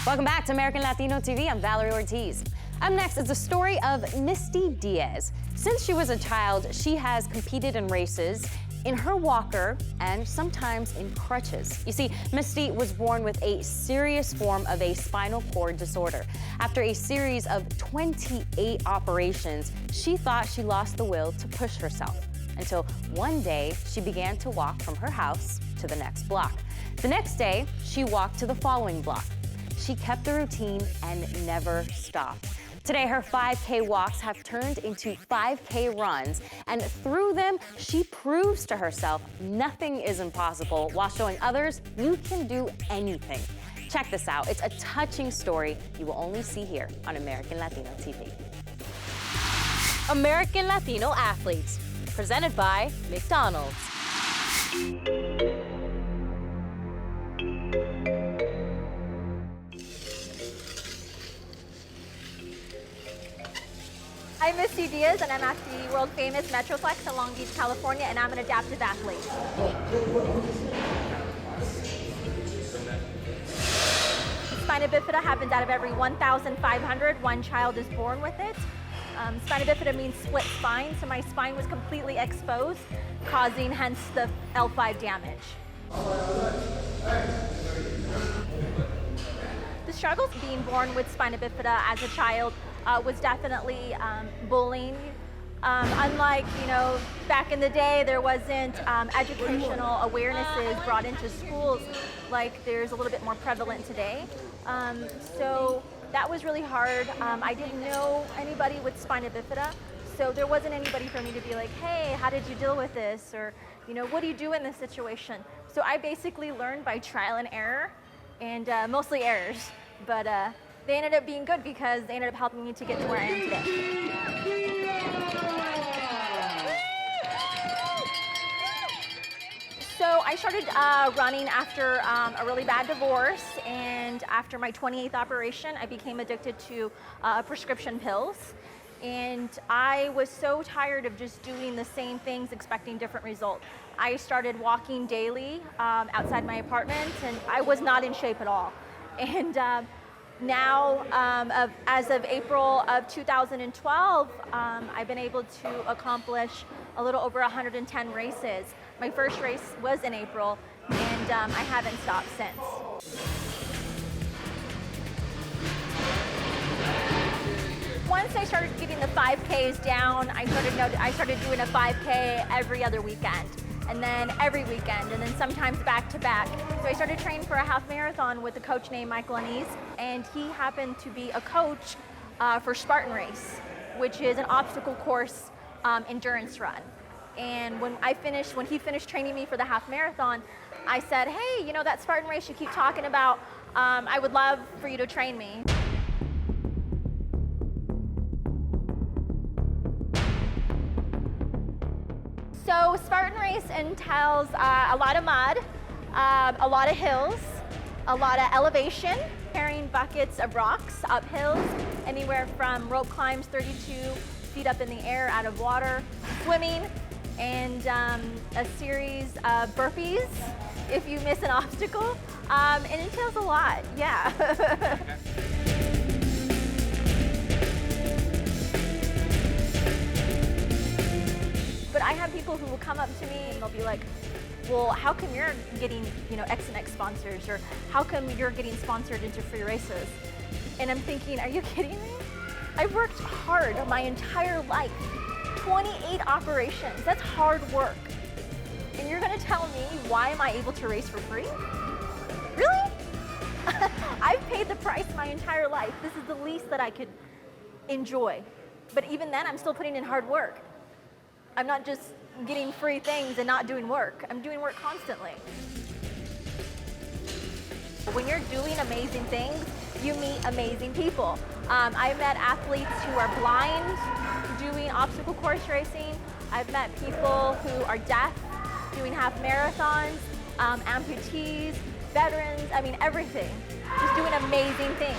Welcome back to American Latino TV. I'm Valerie Ortiz. Up next is the story of Misty Diaz. Since she was a child, she has competed in races in her walker and sometimes in crutches. You see, Misty was born with a serious form of a spinal cord disorder. After a series of 28 operations, she thought she lost the will to push herself, until one day she began to walk from her house to the next block. The next day, she walked to the following block. She kept the routine and never stopped. Today, her 5K walks have turned into 5K runs, and through them, she proves to herself nothing is impossible while showing others you can do anything. Check this out. It's a touching story you will only see here on American Latino TV. American Latino Athletes, presented by McDonald's. I'm Misty Diaz, and I'm at the world-famous Metroplex in Long Beach, California, and I'm an adaptive athlete. Spina bifida happens out of every 1,500. One child is born with it. Spina bifida means split spine, so my spine was completely exposed, causing hence the L5 damage. The struggles being born with spina bifida as a child was definitely bullying. Unlike, back in the day, there wasn't educational awarenesses brought into schools like there's a little bit more prevalent today. So that was really hard. I didn't know anybody with spina bifida, so there wasn't anybody for me to be like, hey, how did you deal with this? Or, what do you do in this situation? So I basically learned by trial and error, and mostly errors. But they ended up being good because they ended up helping me to get to where I am today. So I started running after a really bad divorce, and after my 28th operation, I became addicted to prescription pills. And I was so tired of just doing the same things, expecting different results. I started walking daily outside my apartment, and I was not in shape at all. And now, as of April of 2012, I've been able to accomplish a little over 110 races. My first race was in April, and I haven't stopped since. Once I started getting the 5Ks down, I started doing a 5K every other weekend, and then every weekend, and then sometimes back to back. So I started training for a half marathon with a coach named Michael Anise, and he happened to be a coach for Spartan Race, which is an obstacle course endurance run. And when he finished training me for the half marathon, I said, hey, that Spartan Race you keep talking about, I would love for you to train me. So Spartan Race entails a lot of mud, a lot of hills, a lot of elevation, carrying buckets of rocks up hills, anywhere from rope climbs 32 feet up in the air out of water, swimming, and a series of burpees if you miss an obstacle. It entails a lot, yeah. But I have people who will come up to me and they'll be like, well, how come you're getting, X and X sponsors, or how come you're getting sponsored into free races? And I'm thinking, are you kidding me? I've worked hard my entire life, 28 operations, that's hard work. And you're gonna tell me, why am I able to race for free? Really? I've paid the price my entire life. This is the least that I could enjoy. But even then, I'm still putting in hard work. I'm not just getting free things and not doing work. I'm doing work constantly. When you're doing amazing things, you meet amazing people. I met athletes who are blind doing obstacle course racing. I've met people who are deaf doing half marathons, amputees, veterans, everything. Just doing amazing things.